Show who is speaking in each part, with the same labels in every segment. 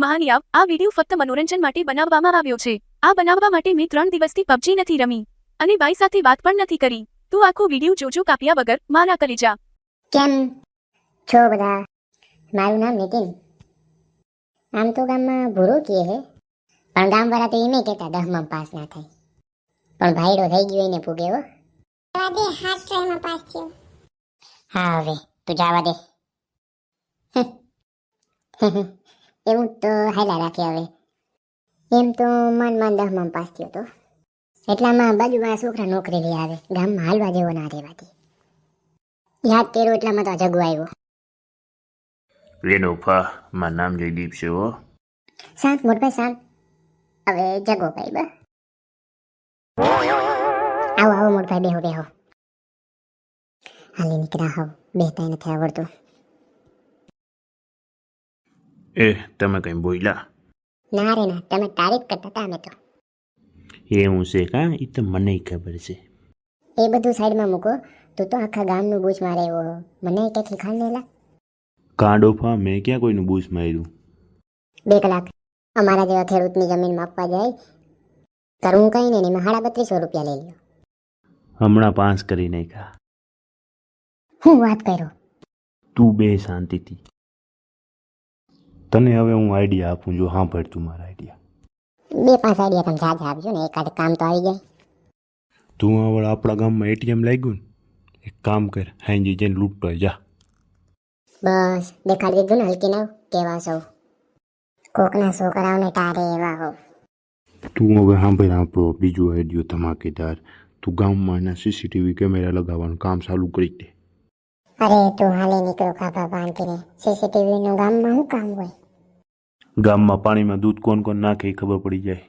Speaker 1: મહાનિયાવ, આ વિડીયો ફક્ત મનોરંજન માટે બનાવવામાં આવ્યો છે. આ બનાવવા માટે મેં 3 દિવસથી પબજી નથી રમી અને બાઈ સાથે વાત પણ નથી કરી. તું આખો વિડીયો જોજો કાપ્યા વગર, મારા કલેજા.
Speaker 2: કેમ છો બધા? મારું નામ નીતિન. આમ તો ગામમાં ભૂરો કહે છે, પણ ગામવાળા તો એમ કહેતા 10માં પાસ ના થાય, પણ ભાઈડો થઈ ગયો એને પૂગે હો. પાસ થયો. હા હવે તું જવા દે. એવું તો હાલા રાખે હવે. એમ તો માન 10માં પાસ થયો તો, એટલામાં બાજુમાં છોકરા નોકરી લઈ આવે, ગામમાં હાલવા જેવો ના રહેવાથી યાદ કર્યો એટલામાં તો જગો આવ્યો.
Speaker 3: રેનોફા, મારું નામ જયદીપ છે હો.
Speaker 2: શાંત મોટભાઈ શાંત. હવે જગો ભાઈ બસ. આવો આવો મોટભાઈ, બેહો બેહો. હાલી નીકળ્યા હાવ, બેહતા નથી આવડતું.
Speaker 3: એ તમે કઈ બોલ્યા?
Speaker 2: ના રે ના, તમે તારીફ કરતા હતા અમે તો.
Speaker 3: એવું છે કા? એ તો મને ખબર છે.
Speaker 2: એ બધું સાઈડમાં મૂકો. તું તો આખા ગામનું બૂચ મારે એવો, મને ક્યાંથી ખાલ લેલા.
Speaker 3: કાંડોફા, મેં ક્યાં કોઈનું બૂસ માર્યું?
Speaker 2: 2 કલાક અમારા જેવા ખેડૂતની જમીન માપવા જાય, કરવું કઈ નહીં, એમાં 3200 રૂપિયા લઈ લ્યો.
Speaker 3: હમણાં 5 કરી નાખ્યા.
Speaker 2: હું વાત કર્યો?
Speaker 3: તું બે શાંતિથી. તને હવે હું આઈડિયા આપું, જો હા ભર તું મારા આઈડિયા.
Speaker 2: 2-5 આઈડિયા તમે જાજા આપજો ને, એકાદ કામ તો આવી જાય.
Speaker 3: તું હવે આપણા ગામમાં એટીએમ લાગ્યું ને, એક કામ કર, હાંજી જઈને લૂંટતો જા.
Speaker 2: બસ દેખાડી દીધું ને હલકી નાવ કેવા સૌ. કોકના છોકરાઓને તારે એવા હો.
Speaker 3: તું હવે સાંભળ આપણો બીજો આઈડિયો ધમાકેદાર. તું ગામમાં એના સીસીટીવી કેમેરા લગાવવાનું કામ ચાલુ કરી દે.
Speaker 2: અરે તું હાલે નીકળો ખાપા બાંધીને, સીસીટીવી નું ગામમાં શું કામ હોય?
Speaker 3: ગામમાં પાણીમાં દૂધ કોણ કોણ નાખે એ ખબર પડી જાય.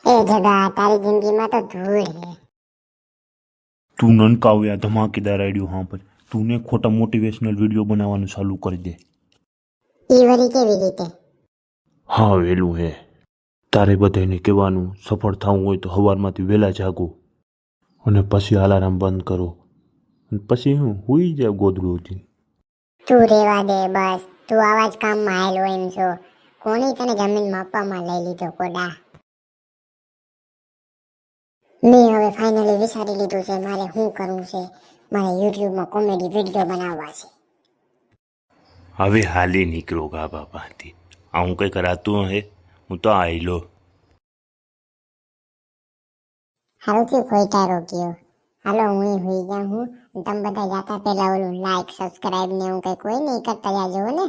Speaker 2: એ જગા તારી જિંદગીમાં તો ધૂળ હે.
Speaker 3: તું નનકાવ્યા ધમાકેદાર આઈડિયો સાંભળ. તું ને ખોટા મોટિવેશનલ વિડીયો બનાવવાનું ચાલુ કરી દે.
Speaker 2: ઈ વરી કેવી રીતે?
Speaker 3: હા વહેલું હે. તારે બધાને કહેવાનું, સફળ થવું હોય તો સવારમાંથી વહેલા જાગો અને પછી અલાર્મ બંધ કરો અને પછી હું હુઈ જાવ ગોદડું ઉઠીને.
Speaker 2: તું રેવા દે બસ. તું આવા જ કામમાં આવેલો એમ છો. કોણે તને જમીન માપવામાં લઈ લીધો કોડા? મેં હવે ફાઇનલી વિચારી લીધું છે મારે શું કરવું છે. મારે યુટ્યુબમાં કોમેડી વિડીયો બનાવવા છે.
Speaker 3: હવે હાલી નીકળો ગા બાપાથી. આ હું કંઈ કરાતું હે, હું તો આયલો.
Speaker 2: હારું થયું ખોઈટારો ગયો. હાલો હું હોઈ જાઉં હું. તમે બધા જાતા પહેલા ઓલું લાઈક સબસ્ક્રાઇબ ને એવું કંઈક હોય ને એ કરતા જાજો ને.